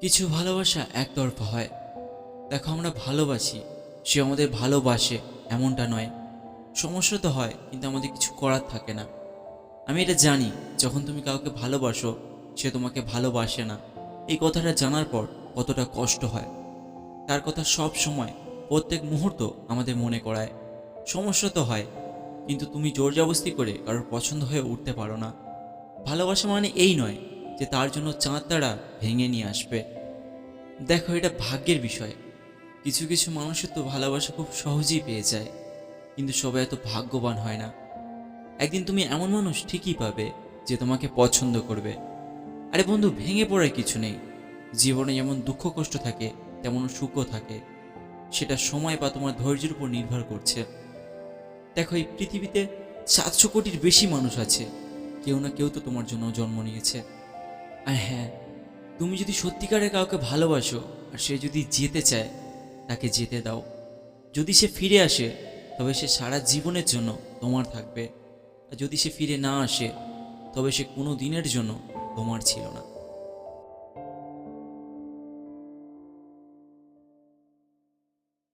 কিছু ভালোবাসা একতরফা হয়। দেখো, আমরা ভালোবাসি, সে আমাদের ভালোবাসে এমনটা নয়। সমস্যা তো হয়, কিন্তু আমাদের কিছু করার থাকে না। আমি এটা জানি, যখন তুমি কাউকে ভালোবাসো সে তোমাকে ভালোবাসে না, এই কথাটা জানার পর কতটা কষ্ট হয়। তার কথা সব সময়, প্রত্যেক মুহূর্ত আমাদের মনে করায়। সমস্যা তো হয়, কিন্তু তুমি জোরজবস্তি করে কারোর পছন্দ হয়ে উঠতে পারো না। ভালোবাসা মানে এই নয় যে তার জন্য চাঁদ তারা ভেঙে নিয়ে আসবে। দেখো, এটা ভাগ্যের বিষয়। কিছু কিছু মানুষের তো ভালোবাসা খুব সহজেই পেয়ে যায়, কিন্তু সবাই এত ভাগ্যবান হয় না। একদিন তুমি এমন মানুষ ঠিকই পাবে যে তোমাকে পছন্দ করবে। আরে বন্ধু, ভেঙে পড়ার কিছু নেই। জীবনে যেমন দুঃখ কষ্ট থাকে, তেমন সুখও থাকে। সেটা সময় বা তোমার ধৈর্যের উপর নির্ভর করছে। দেখো, এই পৃথিবীতে 700 কোটির বেশি মানুষ আছে। কেউ না কেউ তো তোমার জন্য জন্ম নিয়েছে। আর হ্যাঁ, তুমি যদি সত্যিকারে কাউকে ভালোবাসো আর সে যদি যেতে চায়, তাকে যেতে দাও। যদি সে ফিরে আসে, তবে সে সারা জীবনের জন্য তোমার থাকবে। আর যদি সে ফিরে না আসে, তবে সে কোনো দিনের জন্য তোমার ছিল না।